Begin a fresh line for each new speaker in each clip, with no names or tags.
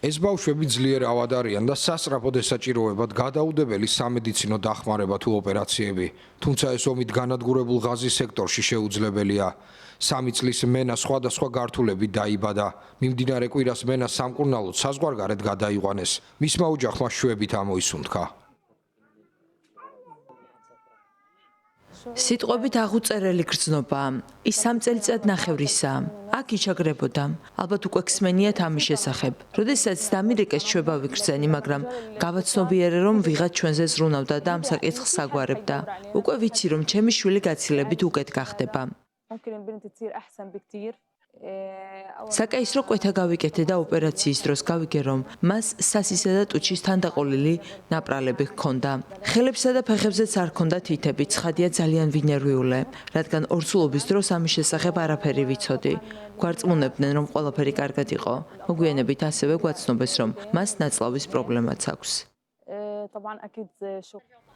ეს ბავშვები ძლიერ ავად არიან და სასწრაფოდ ესაჭიროებათ გადაუდებელი სამედიცინო დახმარება თუ ოპერაციები. თუმცა ეს ომით განადგურებულ ღაზის სექტორში შეუძლებელია. 3 წლის მენა სხვადასხვა გართულებით დაიბადა. მიმდინარე კვირას მენა სამკურნალოდ საზღვარგარეთ გადაიყვანეს. მისმა ოჯახმა შვებით ამოისუნთქა.
სიტყვებით აღუწერელი გრძნობა. ის 3 წელიწად ნახევრისა. აქ იჩაგრებოდა. ალბათ უკვე ქსმენიათ ამის შესახებ. როდესაც ამერიკას ჩვება ვიგრძენი, მაგრამ გავაცნობიერე რომ ვიღაც ჩვენზე ზრუნავდა და ამ საკითხს აგვარებდა. უკვე ვიცი რომ ჩემი შვილი გაცილებით უკეთ გახდება. საკაისრო კვეთა გავიკეთე და ოპერაციის დროს გავიგე რომ მას სასისა და ტუჩის თანდაყოლილი ნაპრალები ჰქონდა. ხელებსა და ფეხებზეც არ ჰქონდა თითები, ცხადია ძალიან ვინერვიულე, რადგან ორსულობის დროს ამის შესახებ არაფერი ვიცოდი. გვარწმუნებდნენ რომ ყველაფერი კარგად იყო. მოგვიანებით ასევე გვაცნობეს რომ მას ნაწლავის პრობლემაც აქვს.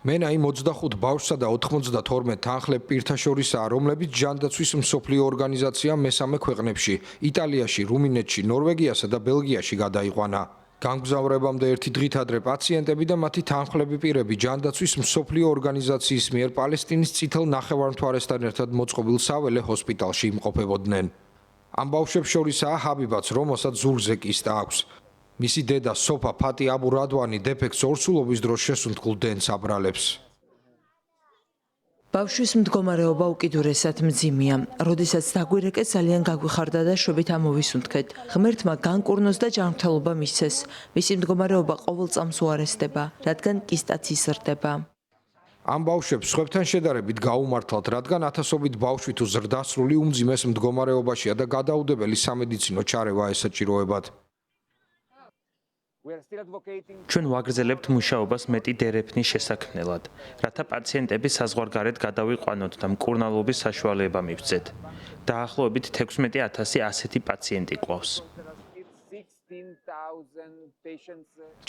მენა იმ 25 ბავშვსა და 92 თანხლებ პირთა შორისაა, რომლებიც ჯანდაცვის მსოფლიო ორგანიზაციამ მესამე ქვეყნებში, იტალიაში, რუმინეთში, ნორვეგიასა და ბელგიაში გადაიყვანა. გამგზავრებამდე ერთი დღით ადრე პაციენტები და მათი თანხლები პირები ჯანდაცვის მსოფლიო ორგანიზაციის მიერ პალესტინის წითელ ნახევარმთვარესთან ერთად მოწყობილ საველე ჰოსპიტალში იმყოფებოდნენ. ამ ბავშვებს შორისაა ჰაბიბაც, რომელსაც ზურგზე კისტა აქვს. მისი დედა სოფა ფატი აბუ რადვანი დეფექტს ორსულობის დროს შესუნთქულ დენს აბრალებს.
ბავშვის მდგომარეობა უკიდურესად მძიმეა. როდესაც დაგვირეკეს ძალიან გაგვიხარდა და შვებით ამოვისუნთქეთ. ღმერთმა განკურნოს და ჯანმრთელობა მისცეს. მისი მდგომარეობა ყოველწამს უარესდება, რადგან კისტაც იზრდება.
ამ ბავშვებს სხვებთან შედარებით გაუმართლათ, რადგან ათასობით ბავშვი თუ ზრდასრული უმძიმეს მდგომარეობაშია და გადაუდებელი სამედიცინო ჩარევა ესაჭიროებათ.
ჩვენ ვაგრძელებთ მუშაობას მეტი დერეფნის შესაქმნელად, რათა პაციენტები საზღვარგარეთ გადავიყვანოთ და მკურნალობის საშუალება მივცეთ. დაახლოებით 16,000 ასეთი პაციენტი ყავს.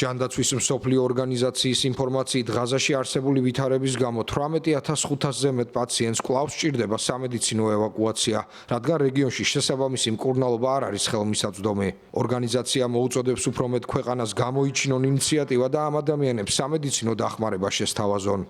ჯანდაცვის მსოფლიო ორგანიზაციის ინფორმაციით ღაზაში არსებული ვითარების გამო 18,500-ზე მეტ პაციენტს კვლავ სჭირდება სამედიცინო ევაკუაცია, რადგან რეგიონში შესაბამისი მკურნალობა არ არის ხელმისაწვდომი. ორგანიზაცია მოუწოდებს უფრო მეტ ქვეყანას გამოიჩინონ ინიციატივა და ამ ადამიანებს სამედიცინო დახმარება შესთავაზონ.